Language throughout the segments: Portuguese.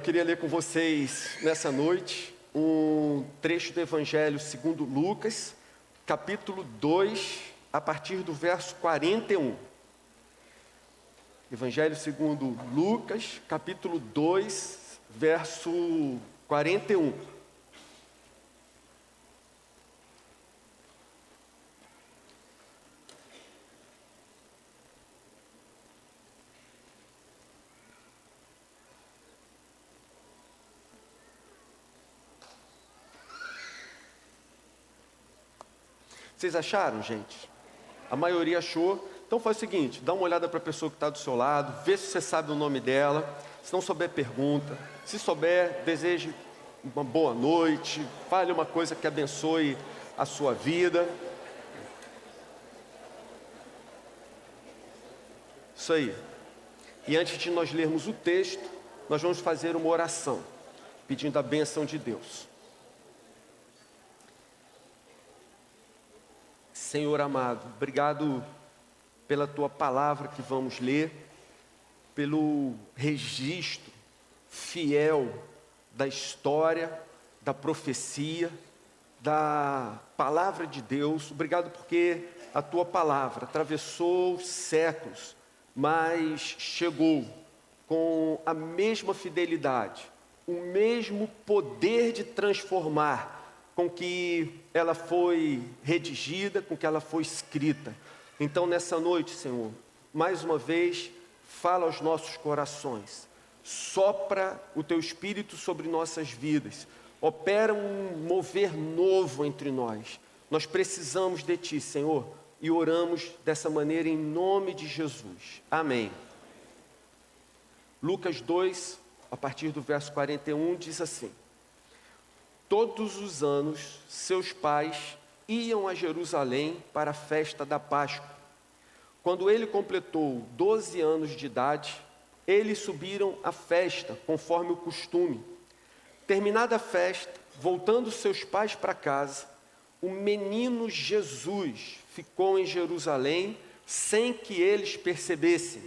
Eu queria ler com vocês nessa noite um trecho do Evangelho segundo Lucas, capítulo 2, a partir do verso 41. Evangelho segundo Lucas, capítulo 2, verso 41. Vocês acharam, gente? A maioria achou. Então faz o seguinte, dá uma olhada para a pessoa que está do seu lado, vê se você sabe o nome dela. Se não souber, pergunta. Se souber, deseje uma boa noite, fale uma coisa que abençoe a sua vida. Isso aí. E antes de nós lermos o texto, nós vamos fazer uma oração, pedindo a bênção de Deus. Senhor amado, obrigado pela Tua palavra que vamos ler, pelo registro fiel da história, da profecia, da palavra de Deus. Obrigado porque a Tua palavra atravessou séculos, mas chegou com a mesma fidelidade, o mesmo poder de transformar com que ela foi redigida, com que ela foi escrita. Então nessa noite, Senhor, mais uma vez, fala aos nossos corações, sopra o Teu Espírito sobre nossas vidas, opera um mover novo entre nós. Nós precisamos de Ti, Senhor, e oramos dessa maneira em nome de Jesus. Amém. Lucas 2, a partir do verso 41, diz assim: todos os anos, seus pais iam a Jerusalém para a festa da Páscoa. Quando ele completou 12 anos de idade, eles subiram à festa, conforme o costume. Terminada a festa, voltando seus pais para casa, o menino Jesus ficou em Jerusalém sem que eles percebessem.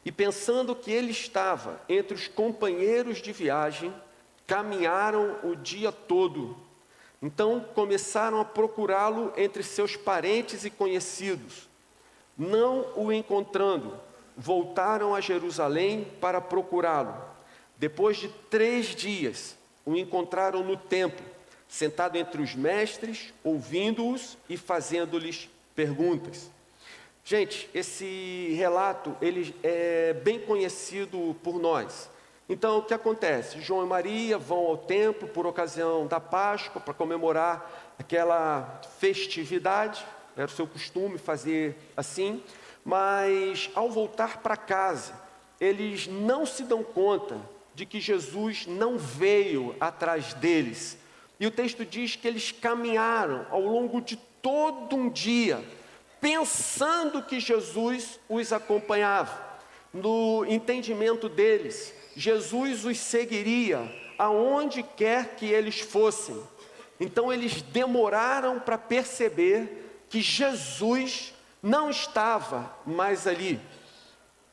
E pensando que ele estava entre os companheiros de viagem, caminharam o dia todo. Então começaram a procurá-lo entre seus parentes e conhecidos. Não o encontrando, voltaram a Jerusalém para procurá-lo. Depois de 3 dias, o encontraram no templo, sentado entre os mestres, ouvindo-os e fazendo-lhes perguntas. Gente, esse relato ele é bem conhecido por nós. Então, o que acontece? João e Maria vão ao templo por ocasião da Páscoa, para comemorar aquela festividade, era o seu costume fazer assim, mas ao voltar para casa, eles não se dão conta de que Jesus não veio atrás deles. E o texto diz que eles caminharam ao longo de todo um dia, pensando que Jesus os acompanhava. No entendimento deles, Jesus os seguiria aonde quer que eles fossem. Então eles demoraram para perceber que Jesus não estava mais ali.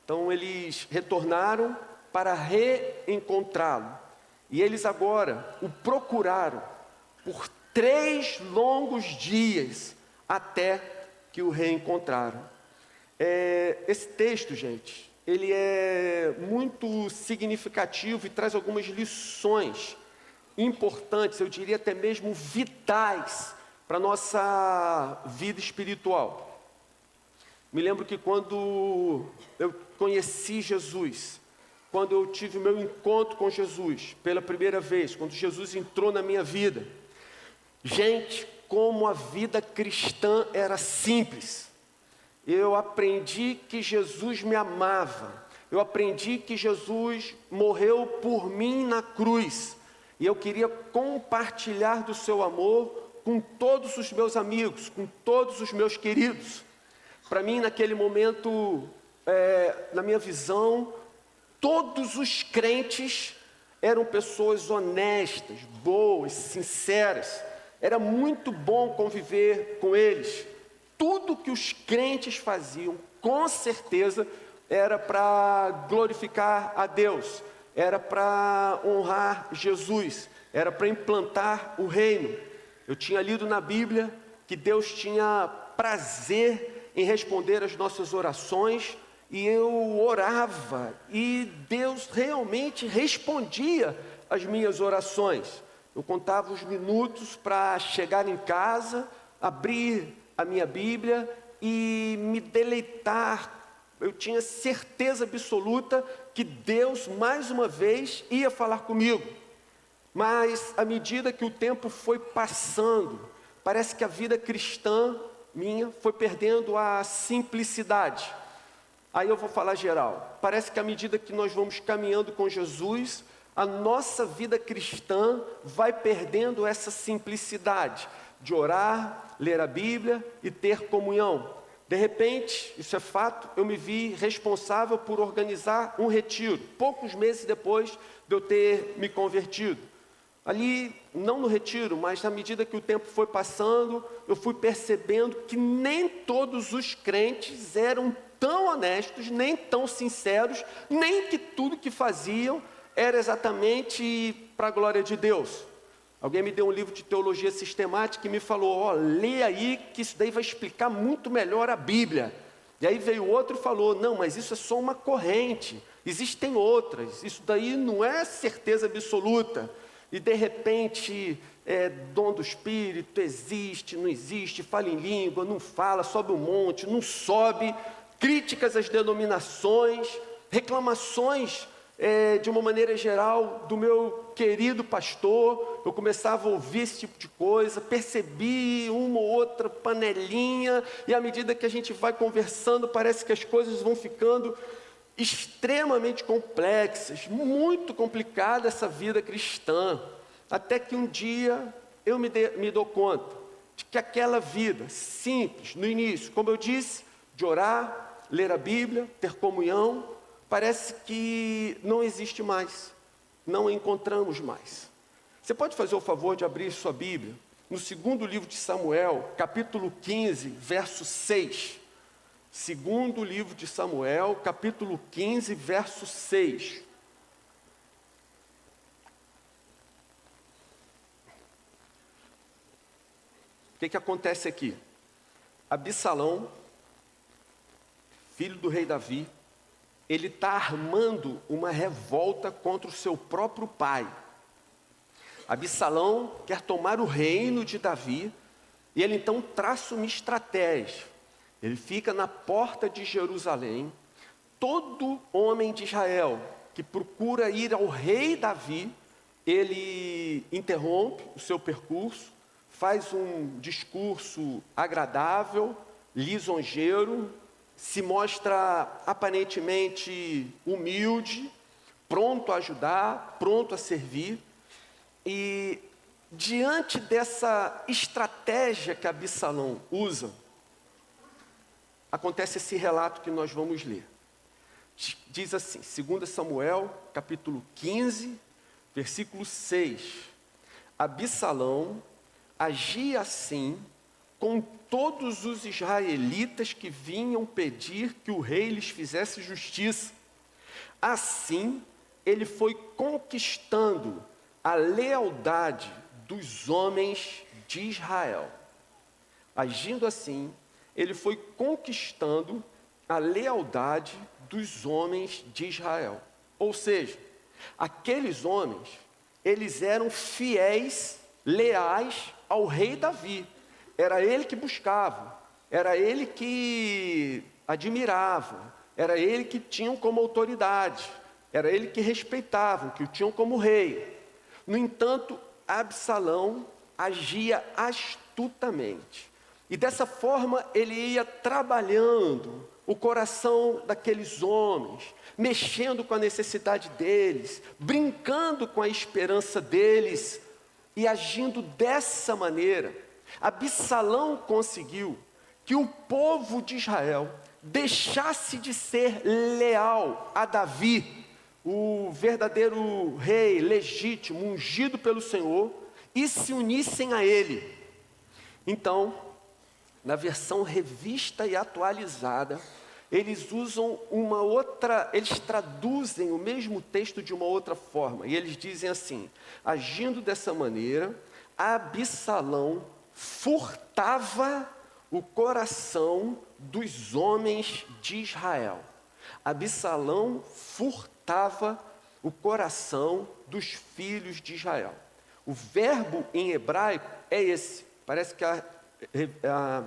Então eles retornaram para reencontrá-lo. E eles agora o procuraram por 3 longos dias até que o reencontraram. Esse texto, gente, ele é muito significativo e traz algumas lições importantes, eu diria até mesmo vitais, para a nossa vida espiritual. Me lembro que quando eu conheci Jesus, quando eu tive o meu encontro com Jesus pela primeira vez, quando Jesus entrou na minha vida, gente, como a vida cristã era simples. Eu aprendi que Jesus me amava. Eu aprendi que Jesus morreu por mim na cruz. E eu queria compartilhar do seu amor com todos os meus amigos, com todos os meus queridos. Para mim, naquele momento, na minha visão, todos os crentes eram pessoas honestas, boas, sinceras. Era muito bom conviver com eles. Tudo que os crentes faziam, com certeza, era para glorificar a Deus. era para honrar Jesus, era para implantar o reino. Eu tinha lido na Bíblia que Deus tinha prazer em responder às nossas orações, e eu orava, e Deus realmente respondia às minhas orações. Eu contava os minutos para chegar em casa, abrir a minha Bíblia e me deleitar. Eu tinha certeza absoluta que Deus, mais uma vez, ia falar comigo. Mas, à medida que o tempo foi passando, parece que a vida cristã minha foi perdendo a simplicidade. Aí eu vou falar geral. Parece que à medida que nós vamos caminhando com Jesus, a nossa vida cristã vai perdendo essa simplicidade de orar, ler a Bíblia e ter comunhão. De repente, isso é fato, eu me vi responsável por organizar um retiro, poucos meses depois de eu ter me convertido. Ali, não no retiro, mas na medida que o tempo foi passando, eu fui percebendo que nem todos os crentes eram tão honestos, nem tão sinceros, nem que tudo que faziam era exatamente para a glória de Deus. Alguém me deu um livro de teologia sistemática e me falou, lê aí que isso daí vai explicar muito melhor a Bíblia. E aí veio outro e falou, não, mas isso é só uma corrente, existem outras, isso daí não é certeza absoluta. E de repente, dom do Espírito, existe, não existe, fala em língua, não fala, sobe um monte, não sobe, críticas às denominações, reclamações de uma maneira geral do meu querido pastor. Eu começava a ouvir esse tipo de coisa, percebi uma ou outra panelinha, e à medida que a gente vai conversando, parece que as coisas vão ficando extremamente complexas, muito complicada essa vida cristã, até que um dia eu me dou conta de que aquela vida simples, no início, como eu disse, de orar, ler a Bíblia, ter comunhão, parece que não existe mais, não a encontramos mais. Você pode fazer o favor de abrir sua Bíblia, no segundo livro de Samuel, capítulo 15, verso 6. Segundo livro de Samuel, capítulo 15, verso 6. O que acontece aqui? Absalão, filho do rei Davi, ele está armando uma revolta contra o seu próprio pai. Absalão quer tomar o reino de Davi, e ele então traça uma estratégia. Ele fica na porta de Jerusalém. Todo homem de Israel que procura ir ao rei Davi, ele interrompe o seu percurso, faz um discurso agradável, lisonjeiro, se mostra aparentemente humilde, pronto a ajudar, pronto a servir. E diante dessa estratégia que Absalão usa, acontece esse relato que nós vamos ler. Diz assim, 2 Samuel, capítulo 15, versículo 6. Absalão agia assim com todos os israelitas que vinham pedir que o rei lhes fizesse justiça. Assim, ele foi conquistando a lealdade dos homens de Israel. Agindo assim, ele foi conquistando a lealdade dos homens de Israel. Ou seja, aqueles homens, eles eram fiéis, leais ao rei Davi. Era ele que buscava, era ele que admirava, era ele que tinham como autoridade, era ele que respeitavam, que o tinham como rei. No entanto, Absalão agia astutamente. E dessa forma ele ia trabalhando o coração daqueles homens, mexendo com a necessidade deles, brincando com a esperança deles, e agindo dessa maneira, Absalão conseguiu que o povo de Israel deixasse de ser leal a Davi, o verdadeiro rei legítimo, ungido pelo Senhor, e se unissem a ele. Então, na versão revista e atualizada, eles usam uma outra, eles traduzem o mesmo texto de uma outra forma. E eles dizem assim: agindo dessa maneira, Absalão furtava o coração dos homens de Israel. Absalão furtava o coração dos filhos de Israel. O verbo em hebraico é esse. Parece que a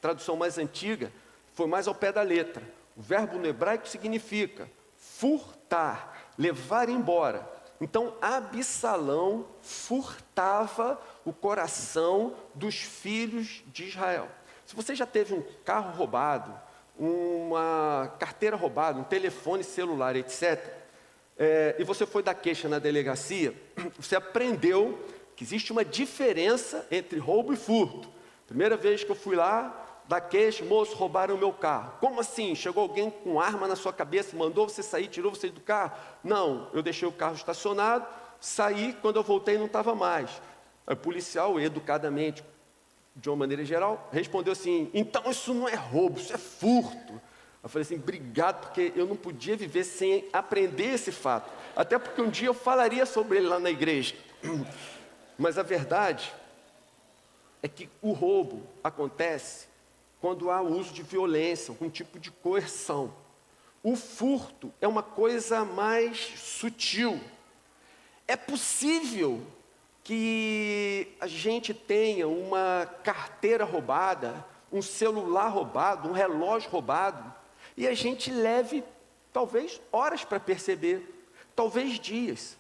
tradução mais antiga foi mais ao pé da letra. O verbo no hebraico significa furtar, levar embora. Então, Absalão furtava o coração dos filhos de Israel. Se você já teve um carro roubado, uma carteira roubada, um telefone celular, etc., e você foi dar queixa na delegacia, você aprendeu que existe uma diferença entre roubo e furto. Primeira vez que eu fui lá, dar queixa, moço, roubaram o meu carro. Como assim? Chegou alguém com arma na sua cabeça, mandou você sair, tirou você do carro? Não, eu deixei o carro estacionado, saí, quando eu voltei não estava mais. O policial, educadamente, de uma maneira geral, respondeu assim: então isso não é roubo, isso é furto. Eu falei assim: obrigado, porque eu não podia viver sem aprender esse fato. Até porque um dia eu falaria sobre ele lá na igreja. Mas a verdade é que o roubo acontece quando há o uso de violência, algum tipo de coerção. O furto é uma coisa mais sutil. É possível que a gente tenha uma carteira roubada, um celular roubado, um relógio roubado, e a gente leve talvez horas para perceber, talvez dias.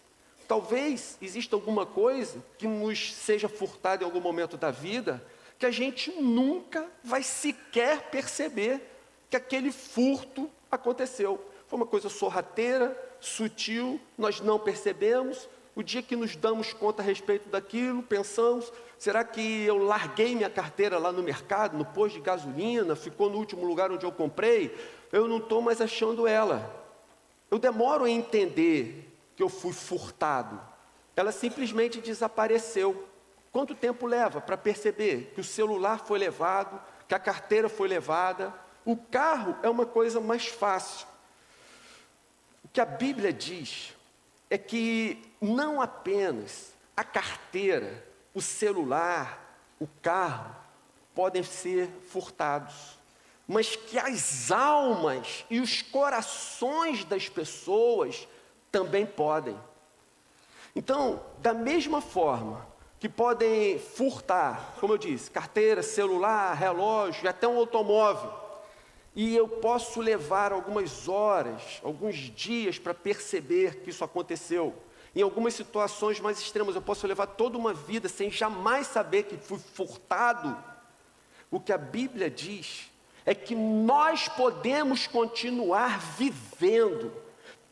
Talvez exista alguma coisa que nos seja furtada em algum momento da vida, que a gente nunca vai sequer perceber que aquele furto aconteceu. Foi uma coisa sorrateira, sutil, nós não percebemos. O dia que nos damos conta a respeito daquilo, pensamos: será que eu larguei minha carteira lá no mercado, no posto de gasolina, ficou no último lugar onde eu comprei? Eu não estou mais achando ela. Eu demoro a entender que eu fui furtado. Ela simplesmente desapareceu. Quanto tempo leva para perceber que o celular foi levado, que a carteira foi levada? O carro é uma coisa mais fácil. O que a Bíblia diz é que não apenas a carteira, o celular, o carro podem ser furtados, mas que as almas e os corações das pessoas também podem. Então, da mesma forma que podem furtar, como eu disse, carteira, celular, relógio, até um automóvel, e eu posso levar algumas horas, alguns dias para perceber que isso aconteceu. Em algumas situações mais extremas, eu posso levar toda uma vida sem jamais saber que fui furtado. O que a Bíblia diz é que nós podemos continuar vivendo,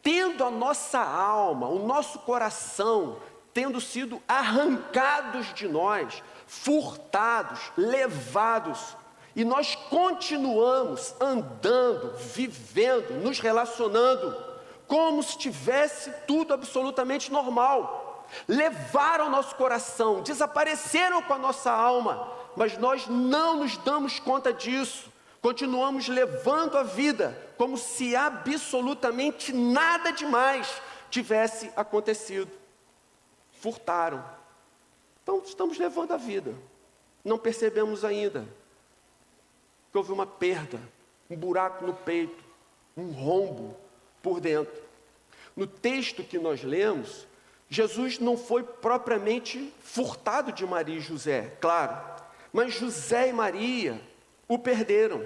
tendo a nossa alma, o nosso coração, tendo sido arrancados de nós, furtados, levados, e nós continuamos andando, vivendo, nos relacionando, como se tivesse tudo absolutamente normal. Levaram o nosso coração, desapareceram com a nossa alma, mas nós não nos damos conta disso. Continuamos levando a vida como se absolutamente nada demais tivesse acontecido. Furtaram. Então estamos levando a vida. Não percebemos ainda que houve uma perda, um buraco no peito, um rombo por dentro. No texto que nós lemos, Jesus não foi propriamente furtado de Maria e José, claro, mas José e Maria o perderam.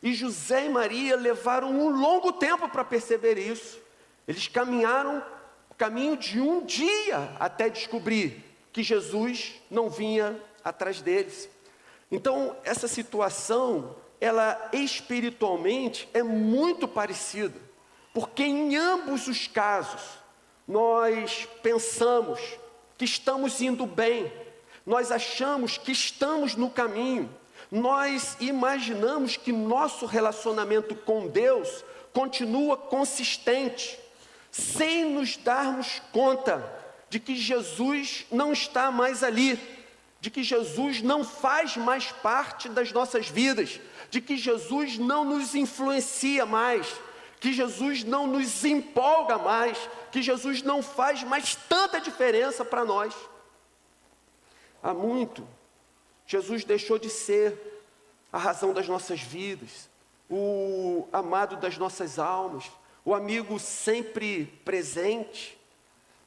E José e Maria levaram um longo tempo para perceber isso. Eles caminharam o caminho de um dia até descobrir que Jesus não vinha atrás deles. Então, essa situação, ela espiritualmente é muito parecida, porque em ambos os casos, nós pensamos que estamos indo bem, nós achamos que estamos no caminho, nós imaginamos que nosso relacionamento com Deus continua consistente, sem nos darmos conta de que Jesus não está mais ali, de que Jesus não faz mais parte das nossas vidas, de que Jesus não nos influencia mais, que Jesus não nos empolga mais, que Jesus não faz mais tanta diferença para nós. Há muito, Jesus deixou de ser a razão das nossas vidas, o amado das nossas almas, o amigo sempre presente.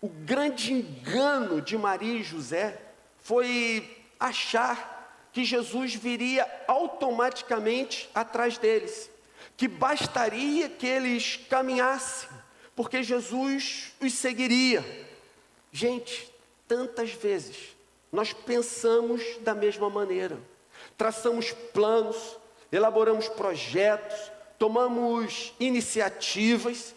O grande engano de Maria e José foi achar que Jesus viria automaticamente atrás deles, que bastaria que eles caminhassem, porque Jesus os seguiria. Gente, tantas vezes nós pensamos da mesma maneira, traçamos planos, elaboramos projetos, tomamos iniciativas,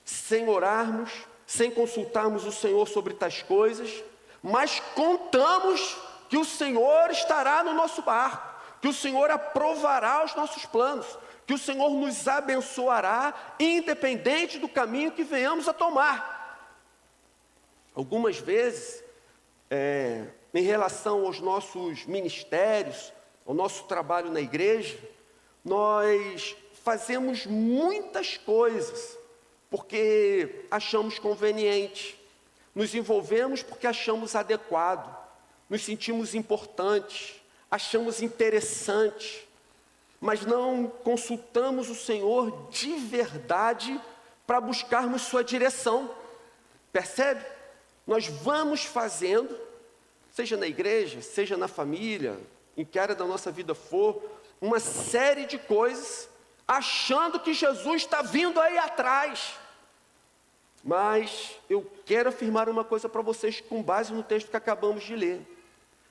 sem orarmos, sem consultarmos o Senhor sobre tais coisas, mas contamos que o Senhor estará no nosso barco, que o Senhor aprovará os nossos planos, que o Senhor nos abençoará, independente do caminho que venhamos a tomar. Algumas vezes, em relação aos nossos ministérios, ao nosso trabalho na igreja, nós fazemos muitas coisas porque achamos conveniente, nos envolvemos porque achamos adequado, nos sentimos importantes, achamos interessante, mas não consultamos o Senhor de verdade para buscarmos sua direção. Percebe? Nós vamos fazendo, seja na igreja, seja na família, em que área da nossa vida for, uma série de coisas, achando que Jesus está vindo aí atrás. Mas eu quero afirmar uma coisa para vocês com base no texto que acabamos de ler.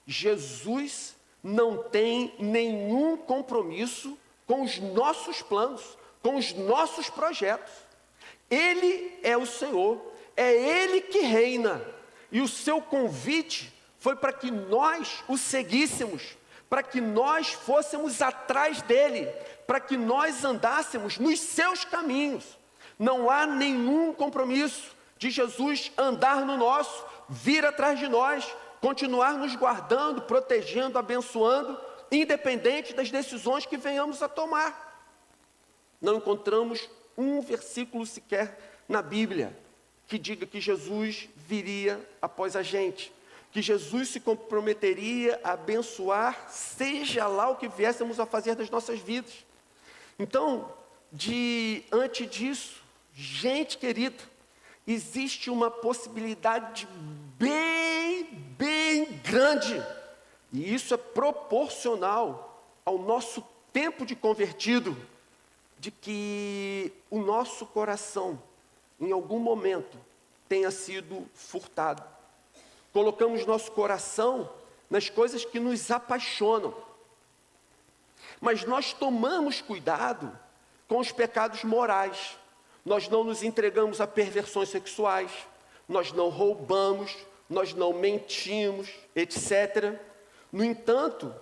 Jesus não tem nenhum compromisso com os nossos planos, com os nossos projetos. Ele é o Senhor, é Ele que reina. E o seu convite foi para que nós o seguíssemos, para que nós fôssemos atrás dele, para que nós andássemos nos seus caminhos. Não há nenhum compromisso de Jesus andar no nosso, vir atrás de nós, continuar nos guardando, protegendo, abençoando, independente das decisões que venhamos a tomar. Não encontramos um versículo sequer na Bíblia que diga que Jesus viria após a gente, que Jesus se comprometeria a abençoar, seja lá o que viéssemos a fazer das nossas vidas. Então, diante disso, gente querida, existe uma possibilidade bem grande, e isso é proporcional ao nosso tempo de convertido, de que o nosso coração, em algum momento, tenha sido furtado. Colocamos nosso coração nas coisas que nos apaixonam, mas nós tomamos cuidado com os pecados morais. Nós não nos entregamos a perversões sexuais, nós não roubamos, nós não mentimos, etc. No entanto,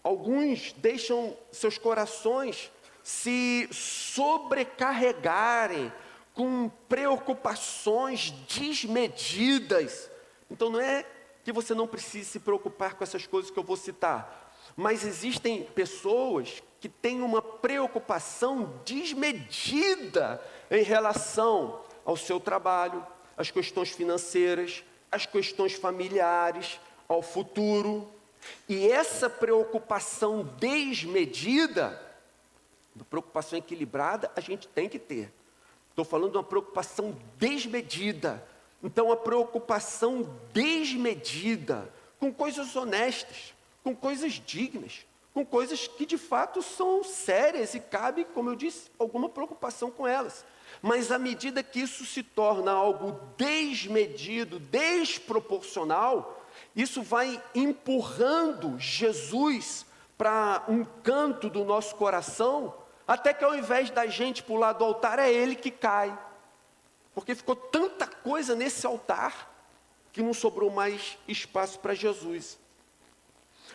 alguns deixam seus corações se sobrecarregarem com preocupações desmedidas. Então não é que você não precise se preocupar com essas coisas que eu vou citar, mas existem pessoas que têm uma preocupação desmedida em relação ao seu trabalho, às questões financeiras, às questões familiares, ao futuro. E essa preocupação desmedida, uma preocupação equilibrada, a gente tem que ter. Estou falando de uma preocupação desmedida. Então, a preocupação desmedida com coisas honestas, com coisas dignas, com coisas que de fato são sérias e cabe, como eu disse, alguma preocupação com elas. Mas à medida que isso se torna algo desmedido, desproporcional, isso vai empurrando Jesus para um canto do nosso coração, até que ao invés da gente pular do altar, é ele que cai. Porque ficou tanta coisa nesse altar, que não sobrou mais espaço para Jesus.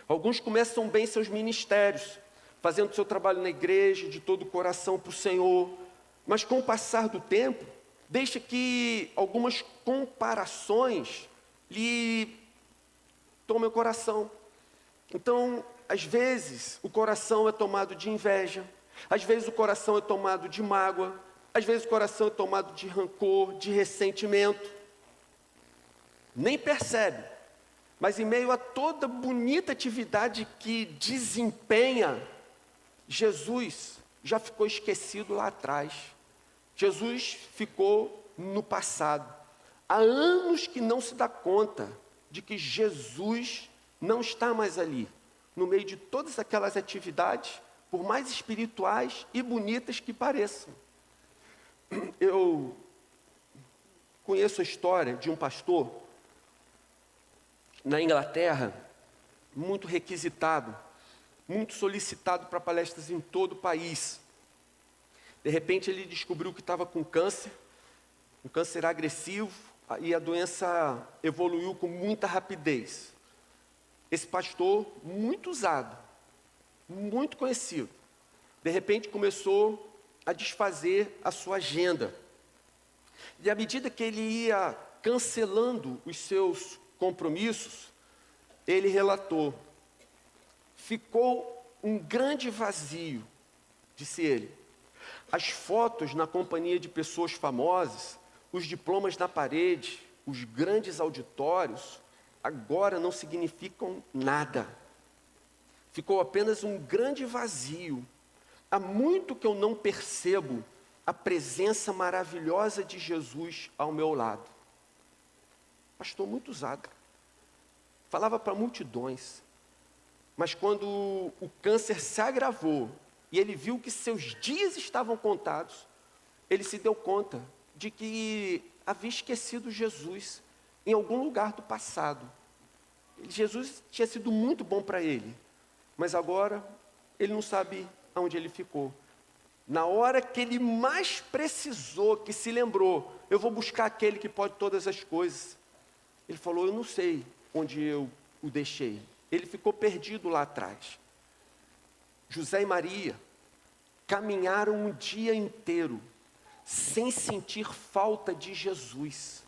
Alguns começam bem seus ministérios, fazendo seu trabalho na igreja, de todo o coração para o Senhor, mas com o passar do tempo, deixa que algumas comparações lhe tomem o coração. Então, às vezes o coração é tomado de inveja, às vezes o coração é tomado de mágoa, às vezes o coração é tomado de rancor, de ressentimento. Nem percebe, mas em meio a toda bonita atividade que desempenha, Jesus já ficou esquecido lá atrás. Jesus ficou no passado. Há anos que não se dá conta de que Jesus não está mais ali, no meio de todas aquelas atividades, por mais espirituais e bonitas que pareçam. Eu conheço a história de um pastor na Inglaterra, muito requisitado, muito solicitado para palestras em todo o país. De repente ele descobriu que estava com câncer, um câncer agressivo, e a doença evoluiu com muita rapidez. Esse pastor, muito usado, muito conhecido, de repente começou a desfazer a sua agenda. E à medida que ele ia cancelando os seus compromissos, ele relatou: ficou um grande vazio, disse ele. As fotos na companhia de pessoas famosas, os diplomas na parede, os grandes auditórios, agora não significam nada. Ficou apenas um grande vazio. Há muito que eu não percebo a presença maravilhosa de Jesus ao meu lado. Pastor muito usado. Falava para multidões. Mas quando o câncer se agravou e ele viu que seus dias estavam contados, ele se deu conta de que havia esquecido Jesus em algum lugar do passado. Jesus tinha sido muito bom para ele, mas agora ele não sabe aonde ele ficou. Na hora que ele mais precisou, que se lembrou: eu vou buscar aquele que pode todas as coisas. Ele falou: eu não sei onde eu o deixei. Ele ficou perdido lá atrás. José e Maria caminharam um dia inteiro sem sentir falta de Jesus.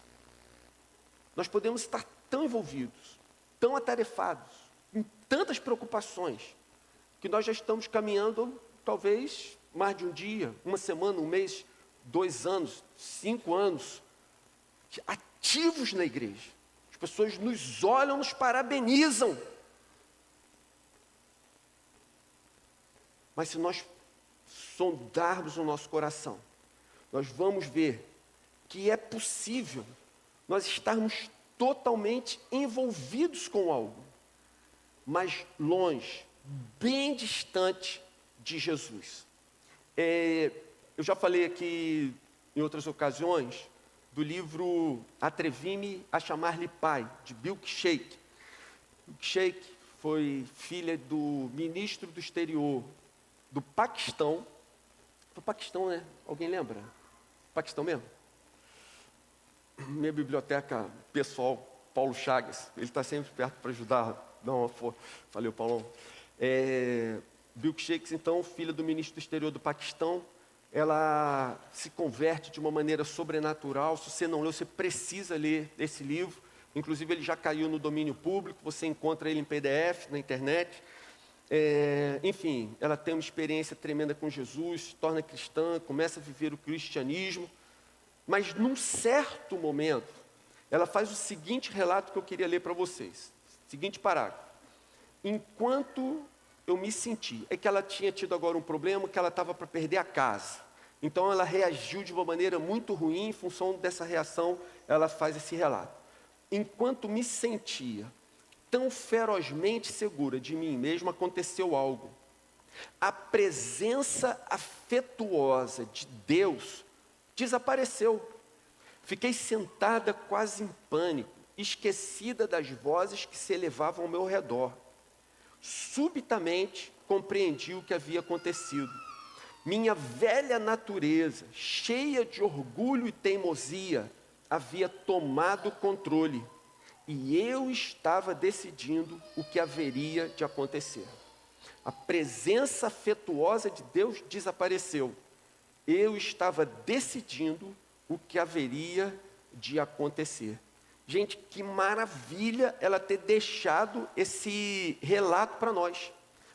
Nós podemos estar tão envolvidos, tão atarefados, em tantas preocupações, que nós já estamos caminhando talvez mais de um dia, uma semana, um mês, 2 anos, 5 anos, ativos na igreja. As pessoas nos olham, nos parabenizam. Mas se nós sondarmos o nosso coração, nós vamos ver que é possível nós estarmos totalmente envolvidos com algo, mas longe, bem distante de Jesus. Eu já falei aqui em outras ocasiões do livro Atrevi-me a Chamar-lhe Pai, de Bill Shake. Bill Shake foi filha do ministro do exterior do Paquistão. Do Paquistão, né? Alguém lembra? Paquistão mesmo? Minha biblioteca pessoal, Paulo Chagas, ele está sempre perto para ajudar. Não, valeu, Paulão. Bill Shakes, então, filha do ministro do exterior do Paquistão, ela se converte de uma maneira sobrenatural. Se você não leu, você precisa ler esse livro. Inclusive, ele já caiu no domínio público, você encontra ele em PDF na internet. Enfim, ela tem uma experiência tremenda com Jesus, se torna cristã, começa a viver o cristianismo. Mas, num certo momento, ela faz o seguinte relato que eu queria ler para vocês. Seguinte parágrafo. Enquanto eu me senti, é que ela tinha tido agora um problema, que ela estava para perder a casa. Então ela reagiu de uma maneira muito ruim, em função dessa reação, ela faz esse relato. Enquanto me sentia tão ferozmente segura de mim mesma, aconteceu algo. A presença afetuosa de Deus desapareceu. Fiquei sentada quase em pânico, esquecida das vozes que se elevavam ao meu redor. Subitamente compreendi o que havia acontecido. Minha velha natureza, cheia de orgulho e teimosia, havia tomado o controle, e eu estava decidindo o que haveria de acontecer. A presença afetuosa de Deus desapareceu. Eu estava decidindo o que haveria de acontecer. Gente, que maravilha ela ter deixado esse relato para nós.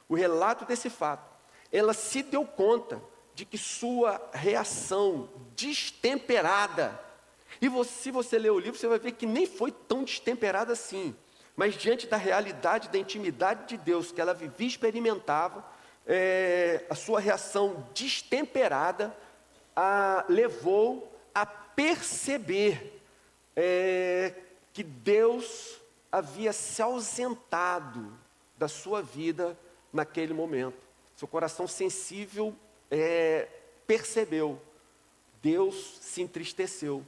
o relato desse fato, ela se deu conta de que sua reação destemperada, e se você ler o livro, você vai ver que nem foi tão destemperada assim, mas diante da realidade, da intimidade de Deus que ela vivia e experimentava, a sua reação destemperada a levou a perceber que Deus havia se ausentado da sua vida naquele momento. Seu coração sensível percebeu. Deus se entristeceu.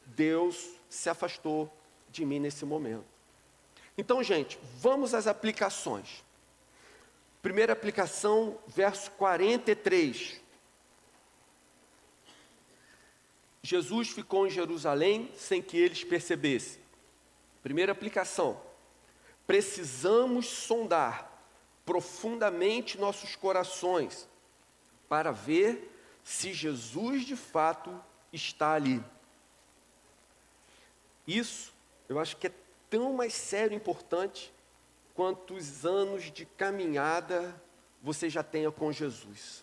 Deus se afastou de mim nesse momento. Então, gente, vamos às aplicações. Primeira aplicação, verso 43. Jesus ficou em Jerusalém sem que eles percebessem. Primeira aplicação. Precisamos sondar profundamente nossos corações para ver se Jesus de fato está ali. Isso, eu acho que é tão mais sério e importante quanto os anos de caminhada você já tenha com Jesus.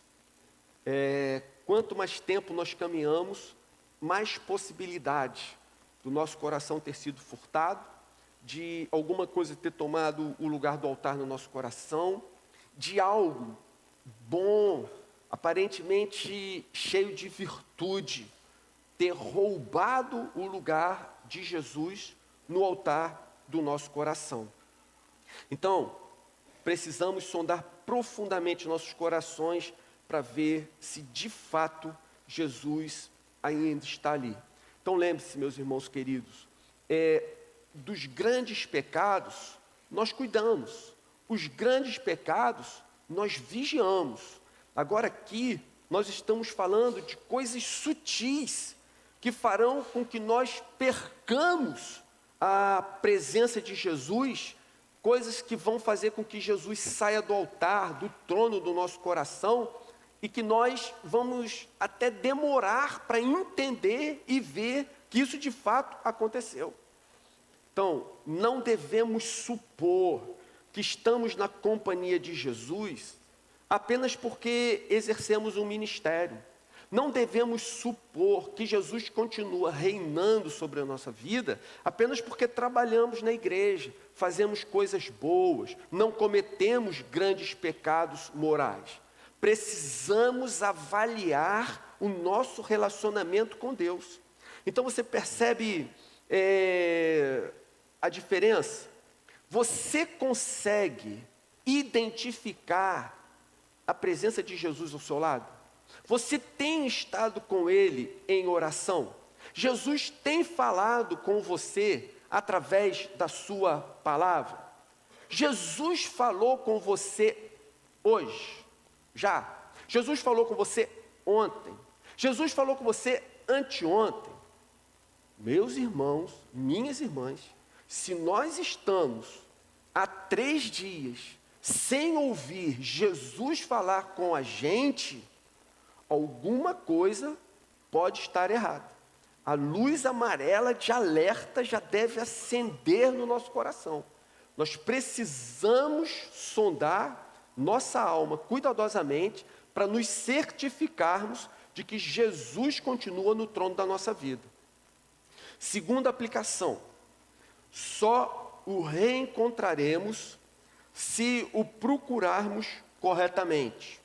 Quanto mais tempo nós caminhamos, mais possibilidade do nosso coração ter sido furtado, de alguma coisa ter tomado o lugar do altar no nosso coração, de algo bom, aparentemente cheio de virtude, ter roubado o lugar de Jesus no altar do nosso coração. Então, precisamos sondar profundamente nossos corações para ver se de fato Jesus ainda está ali. Então lembre-se, meus irmãos queridos, dos grandes pecados nós cuidamos, os grandes pecados nós vigiamos. Agora aqui nós estamos falando de coisas sutis que farão com que nós percamos a presença de Jesus, coisas que vão fazer com que Jesus saia do altar, do trono do nosso coração, e que nós vamos até demorar para entender e ver que isso de fato aconteceu. Então, não devemos supor que estamos na companhia de Jesus apenas porque exercemos um ministério. Não devemos supor que Jesus continua reinando sobre a nossa vida apenas porque trabalhamos na igreja, fazemos coisas boas, não cometemos grandes pecados morais. Precisamos avaliar o nosso relacionamento com Deus. Então você percebe a diferença? Você consegue identificar a presença de Jesus ao seu lado? Você tem estado com Ele em oração? Jesus tem falado com você através da sua palavra? Jesus falou com você hoje? Já? Jesus falou com você ontem? Jesus falou com você anteontem? Meus irmãos, minhas irmãs, se nós estamos há 3 dias sem ouvir Jesus falar com a gente, alguma coisa pode estar errada. A luz amarela de alerta já deve acender no nosso coração. Nós precisamos sondar nossa alma cuidadosamente para nos certificarmos de que Jesus continua no trono da nossa vida. Segunda aplicação: só o reencontraremos se o procurarmos corretamente.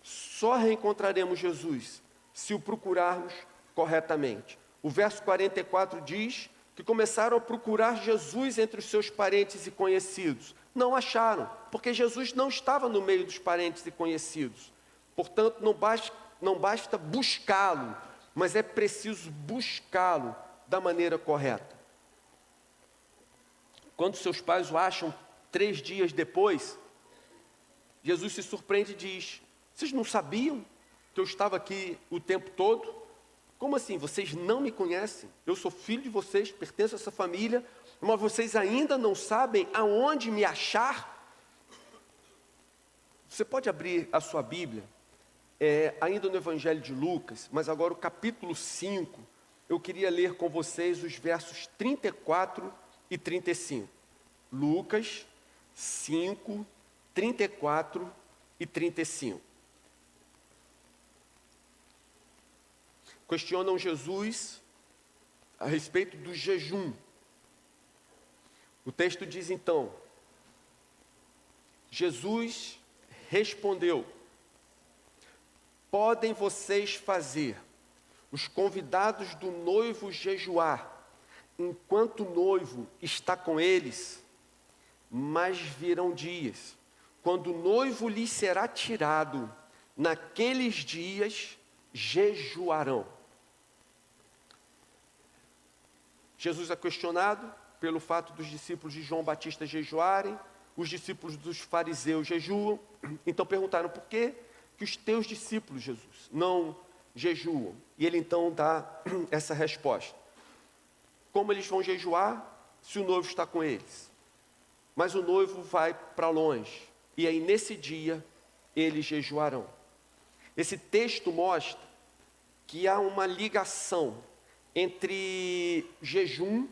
Só reencontraremos Jesus se o procurarmos corretamente. O verso 44 diz que começaram a procurar Jesus entre os seus parentes e conhecidos. Não acharam, porque Jesus não estava no meio dos parentes e conhecidos. Portanto, não basta buscá-lo, mas é preciso buscá-lo da maneira correta. Quando seus pais o acham 3 dias depois, Jesus se surpreende e diz: vocês não sabiam que eu estava aqui o tempo todo? Como assim? Vocês não me conhecem? Eu sou filho de vocês, pertenço a essa família, mas vocês ainda não sabem aonde me achar? Você pode abrir a sua Bíblia, ainda no Evangelho de Lucas, mas agora o capítulo 5, eu queria ler com vocês os versos 34 e 35. Lucas 5, 34 e 35. Questionam Jesus a respeito do jejum. O texto diz então: Jesus respondeu: podem vocês fazer os convidados do noivo jejuar, enquanto o noivo está com eles? Mas virão dias, quando o noivo lhes será tirado, naqueles dias jejuarão. Jesus é questionado pelo fato dos discípulos de João Batista jejuarem, os discípulos dos fariseus jejuam. Então perguntaram: por que os teus discípulos, Jesus, não jejuam? E ele então dá essa resposta: como eles vão jejuar se o noivo está com eles? Mas o noivo vai para longe, e aí nesse dia eles jejuarão. Esse texto mostra que há uma ligação entre jejum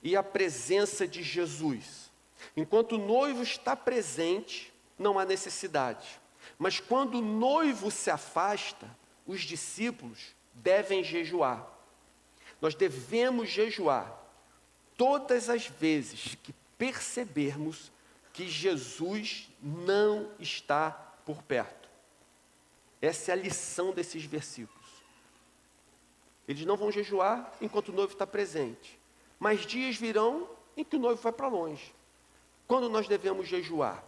e a presença de Jesus. Enquanto o noivo está presente, não há necessidade. Mas quando o noivo se afasta, os discípulos devem jejuar. Nós devemos jejuar todas as vezes que percebermos que Jesus não está por perto. Essa é a lição desses versículos. Eles não vão jejuar enquanto o noivo está presente. Mas dias virão em que o noivo vai para longe. Quando nós devemos jejuar?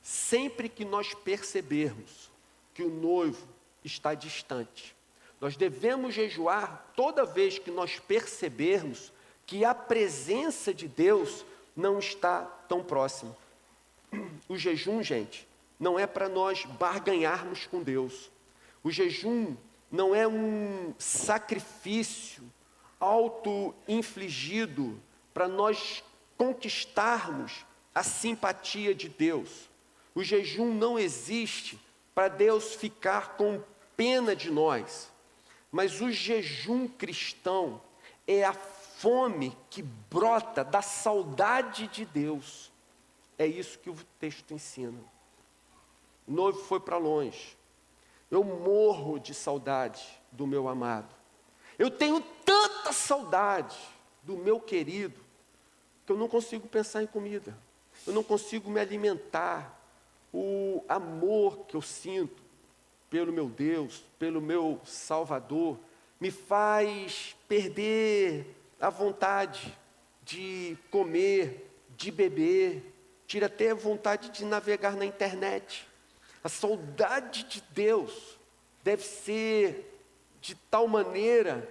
Sempre que nós percebermos que o noivo está distante. Nós devemos jejuar toda vez que nós percebermos que a presença de Deus não está tão próxima. O jejum, gente, não é para nós barganharmos com Deus. O jejum não é um sacrifício auto-infligido para nós conquistarmos a simpatia de Deus. O jejum não existe para Deus ficar com pena de nós. Mas o jejum cristão é a fome que brota da saudade de Deus. É isso que o texto ensina. O noivo foi para longe. Eu morro de saudade do meu amado. Eu tenho tanta saudade do meu querido que eu não consigo pensar em comida. Eu não consigo me alimentar. O amor que eu sinto pelo meu Deus, pelo meu Salvador, me faz perder a vontade de comer, de beber, tira até a vontade de navegar na internet. A saudade de Deus deve ser de tal maneira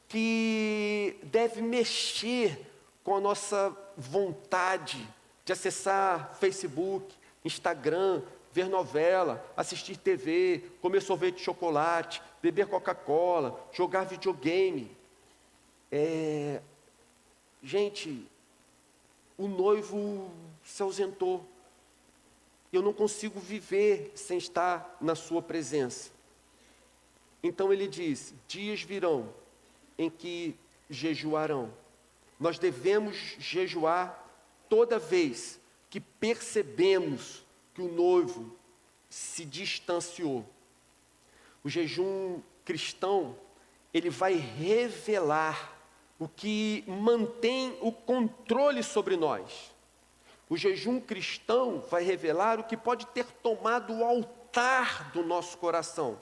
que deve mexer com a nossa vontade de acessar Facebook, Instagram, ver novela, assistir TV, comer sorvete de chocolate, beber Coca-Cola, jogar videogame. Gente, o noivo se ausentou. Eu não consigo viver sem estar na sua presença. Então ele diz: dias virão em que jejuarão. Nós devemos jejuar toda vez que percebemos que o noivo se distanciou. O jejum cristão, ele vai revelar o que mantém o controle sobre nós. O jejum cristão vai revelar o que pode ter tomado o altar do nosso coração.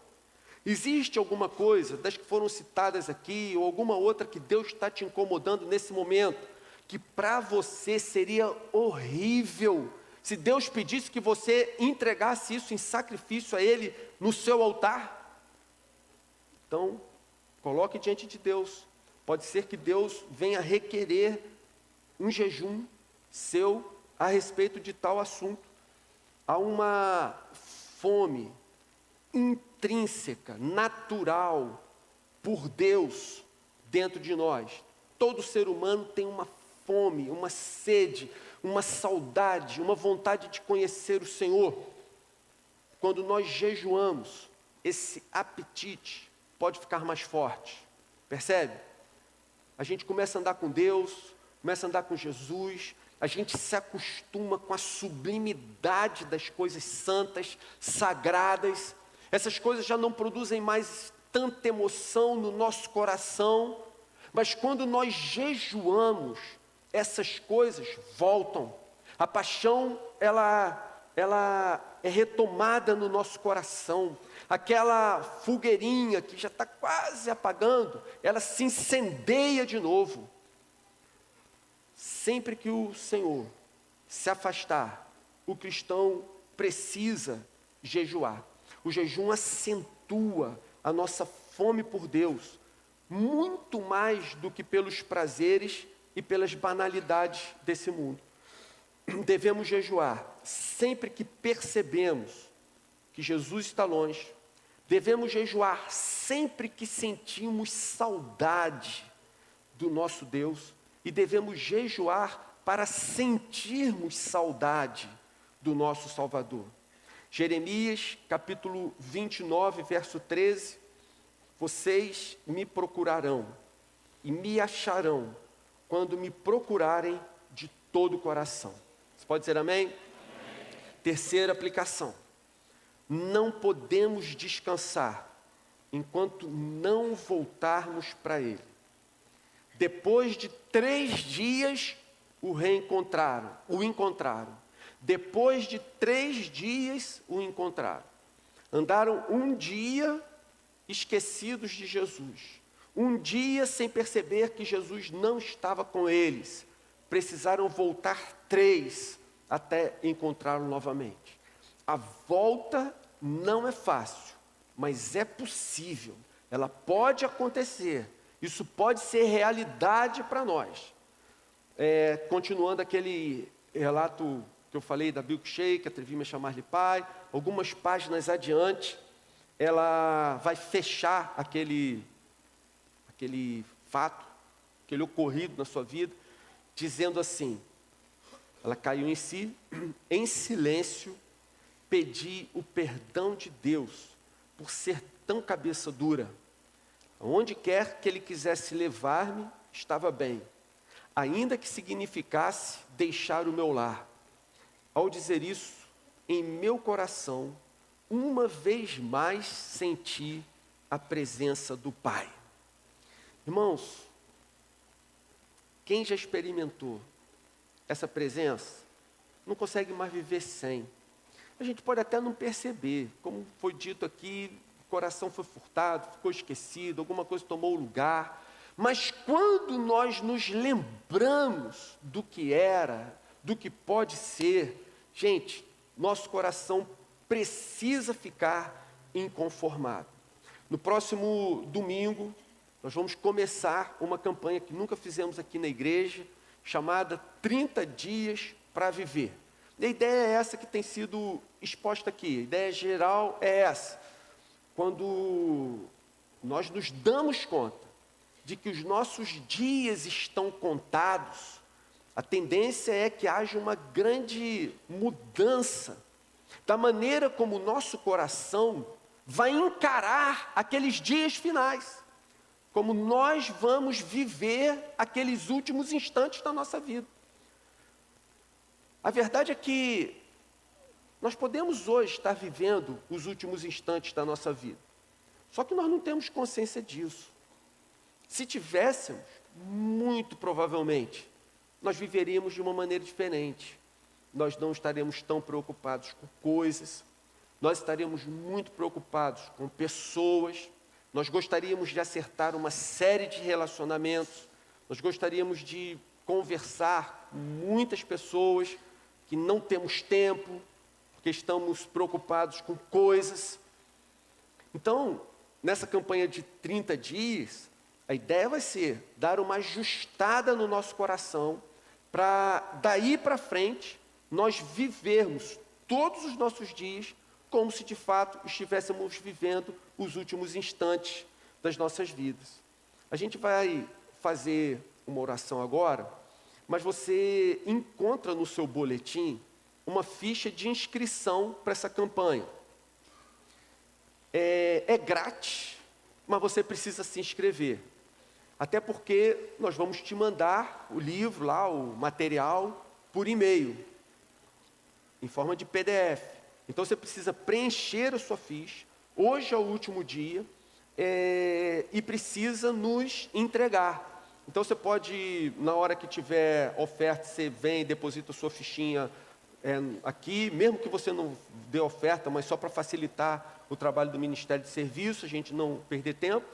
Existe alguma coisa, das que foram citadas aqui, ou alguma outra que Deus está te incomodando nesse momento, que para você seria horrível se Deus pedisse que você entregasse isso em sacrifício a Ele no seu altar? Então, coloque diante de Deus. Pode ser que Deus venha requerer um jejum seu a respeito de tal assunto. Há uma fome intrínseca, natural, por Deus dentro de nós. Todo ser humano tem uma fome, uma sede, uma saudade, uma vontade de conhecer o Senhor. Quando nós jejuamos, esse apetite pode ficar mais forte. Percebe? A gente começa a andar com Deus, começa a andar com Jesus, a gente se acostuma com a sublimidade das coisas santas, sagradas. Essas coisas já não produzem mais tanta emoção no nosso coração, mas quando nós jejuamos, essas coisas voltam. A paixão, ela é retomada no nosso coração. Aquela fogueirinha que já está quase apagando, ela se incendeia de novo. Sempre que o Senhor se afastar, o cristão precisa jejuar. O jejum acentua a nossa fome por Deus, muito mais do que pelos prazeres e pelas banalidades desse mundo. Devemos jejuar sempre que percebemos que Jesus está longe. Devemos jejuar sempre que sentimos saudade do nosso Deus. E devemos jejuar para sentirmos saudade do nosso Salvador. Jeremias, capítulo 29, verso 13. Vocês me procurarão e me acharão quando me procurarem de todo o coração. Você pode dizer amém? Amém. Terceira aplicação. Não podemos descansar enquanto não voltarmos para Ele. Depois de 3 dias, o encontraram. Depois de 3 dias, o encontraram. Andaram um dia esquecidos de Jesus. Um dia sem perceber que Jesus não estava com eles. Precisaram voltar 3 até encontrá-lo novamente. A volta não é fácil, mas é possível. Ela pode acontecer. Isso pode ser realidade para nós. Continuando aquele relato que eu falei da milkshake, atrevi-me a chamar-lhe pai, algumas páginas adiante, ela vai fechar aquele fato, aquele ocorrido na sua vida, dizendo assim: ela caiu em si, em silêncio, pedi o perdão de Deus por ser tão cabeça dura. Onde quer que Ele quisesse levar-me, estava bem, ainda que significasse deixar o meu lar. Ao dizer isso, em meu coração, uma vez mais senti a presença do Pai. Irmãos, quem já experimentou essa presença, não consegue mais viver sem. A gente pode até não perceber, como foi dito aqui, o coração foi furtado, ficou esquecido, alguma coisa tomou o lugar. Mas quando nós nos lembramos do que era, do que pode ser, gente, nosso coração precisa ficar inconformado. No próximo domingo, nós vamos começar uma campanha que nunca fizemos aqui na igreja, chamada 30 Dias para Viver. E a ideia é essa que tem sido exposta aqui, a ideia geral é essa. Quando nós nos damos conta de que os nossos dias estão contados, a tendência é que haja uma grande mudança da maneira como o nosso coração vai encarar aqueles dias finais, como nós vamos viver aqueles últimos instantes da nossa vida. A verdade é que nós podemos hoje estar vivendo os últimos instantes da nossa vida, só que nós não temos consciência disso. Se tivéssemos, muito provavelmente, nós viveríamos de uma maneira diferente. Nós não estaremos tão preocupados com coisas, nós estaremos muito preocupados com pessoas, nós gostaríamos de acertar uma série de relacionamentos, nós gostaríamos de conversar com muitas pessoas que não temos tempo, porque estamos preocupados com coisas. Então, nessa campanha de 30 dias, a ideia vai ser dar uma ajustada no nosso coração, para daí para frente, nós vivermos todos os nossos dias como se de fato estivéssemos vivendo os últimos instantes das nossas vidas. A gente vai fazer uma oração agora, mas você encontra no seu boletim uma ficha de inscrição para essa campanha. É grátis, mas você precisa se inscrever. Até porque nós vamos te mandar o livro lá, o material, por e-mail, em forma de PDF. Então você precisa preencher a sua ficha, hoje é o último dia, e precisa nos entregar. Então você pode, na hora que tiver oferta, você vem e deposita a sua fichinha aqui, mesmo que você não dê oferta, mas só para facilitar o trabalho do Ministério de Serviço, a gente não perder tempo,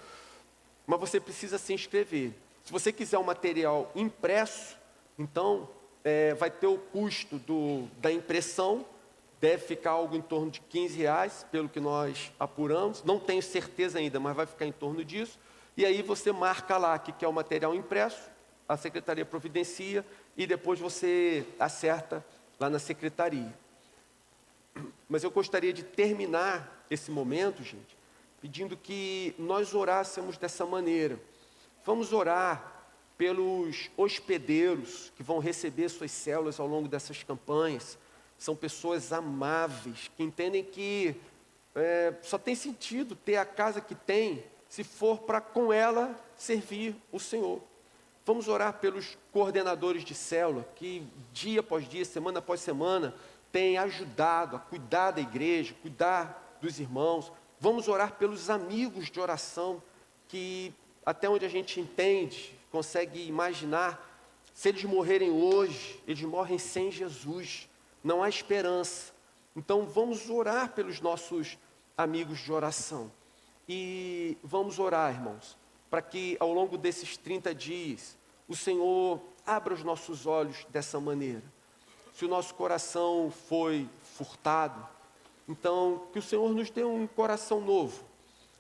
mas você precisa se inscrever. Se você quiser um material impresso, então vai ter o custo da impressão, deve ficar algo em torno de R$ 15, pelo que nós apuramos, não tenho certeza ainda, mas vai ficar em torno disso, e aí você marca lá que quer o material impresso, a secretaria providencia, e depois você acerta lá na secretaria. Mas eu gostaria de terminar esse momento, gente, pedindo que nós orássemos dessa maneira. Vamos orar pelos hospedeiros que vão receber suas células ao longo dessas campanhas. São pessoas amáveis, que entendem que só tem sentido ter a casa que tem, se for para com ela servir o Senhor. Vamos orar pelos coordenadores de célula, que dia após dia, semana após semana, têm ajudado a cuidar da igreja, cuidar dos irmãos. Vamos orar pelos amigos de oração, que até onde a gente entende, consegue imaginar, se eles morrerem hoje, eles morrem sem Jesus, não há esperança. Então vamos orar pelos nossos amigos de oração. E vamos orar, irmãos, para que ao longo desses 30 dias, o Senhor abra os nossos olhos dessa maneira. Se o nosso coração foi furtado, então que o Senhor nos dê um coração novo.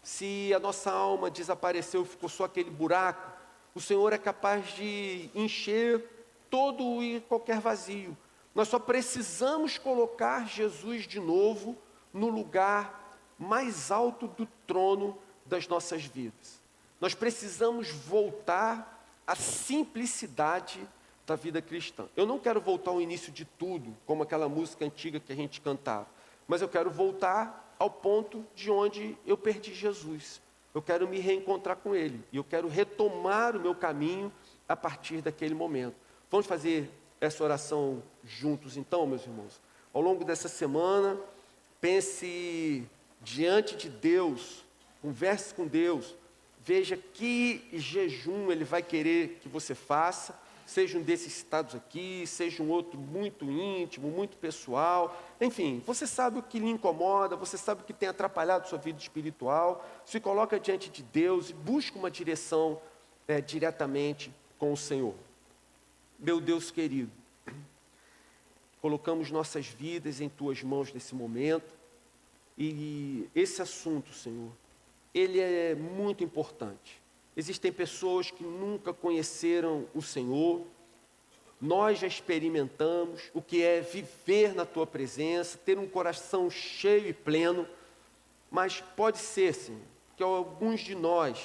Se a nossa alma desapareceu, ficou só aquele buraco, o Senhor é capaz de encher todo e qualquer vazio. Nós só precisamos colocar Jesus de novo no lugar mais alto do trono das nossas vidas. Nós precisamos voltar à simplicidade da vida cristã. Eu não quero voltar ao início de tudo, como aquela música antiga que a gente cantava, mas eu quero voltar ao ponto de onde eu perdi Jesus. Eu quero me reencontrar com Ele, e eu quero retomar o meu caminho a partir daquele momento. Vamos fazer essa oração juntos então, meus irmãos? Ao longo dessa semana, pense diante de Deus, converse com Deus, veja que jejum Ele vai querer que você faça, seja um desses citados aqui, seja um outro muito íntimo, muito pessoal, enfim, você sabe o que lhe incomoda, você sabe o que tem atrapalhado sua vida espiritual, se coloca diante de Deus e busca uma direção diretamente com o Senhor. Meu Deus querido, colocamos nossas vidas em Tuas mãos nesse momento, e esse assunto, Senhor, ele é muito importante. Existem pessoas que nunca conheceram o Senhor, nós já experimentamos o que é viver na Tua presença, ter um coração cheio e pleno, mas pode ser, Senhor, que alguns de nós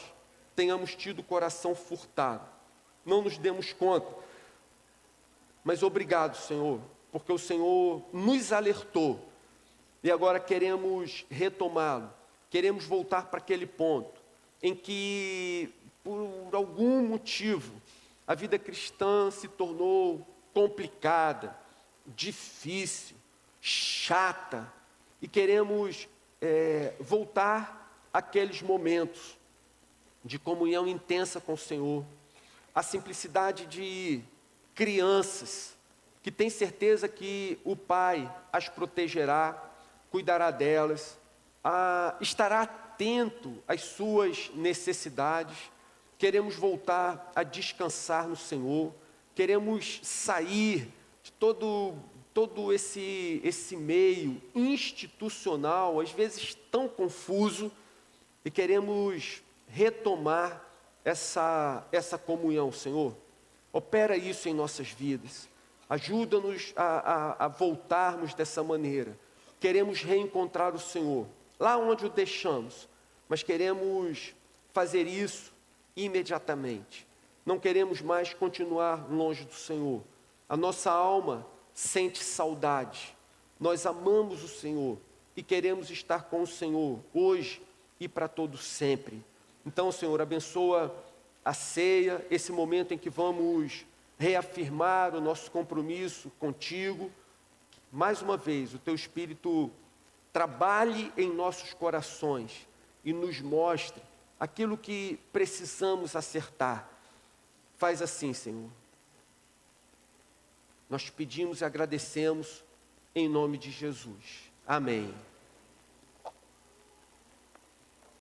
tenhamos tido o coração furtado, não nos demos conta, mas obrigado, Senhor, porque o Senhor nos alertou, e agora queremos retomá-lo, queremos voltar para aquele ponto em que, por algum motivo, a vida cristã se tornou complicada, difícil, chata, e queremos voltar àqueles momentos de comunhão intensa com o Senhor, a simplicidade de crianças, que têm certeza que o Pai as protegerá, cuidará delas, estará atento às suas necessidades. Queremos voltar a descansar no Senhor, queremos sair de todo esse meio institucional, às vezes tão confuso, e queremos retomar essa comunhão, Senhor. Opera isso em nossas vidas, ajuda-nos a voltarmos dessa maneira. Queremos reencontrar o Senhor, lá onde o deixamos, mas queremos fazer isso imediatamente. Não queremos mais continuar longe do Senhor. A nossa alma sente saudade. Nós amamos o Senhor e queremos estar com o Senhor hoje e para todo sempre. Então, Senhor, abençoa a ceia, esse momento em que vamos reafirmar o nosso compromisso contigo. Mais uma vez, o teu Espírito trabalhe em nossos corações e nos mostre aquilo que precisamos acertar. Faz assim, Senhor. Nós te pedimos e agradecemos em nome de Jesus. Amém.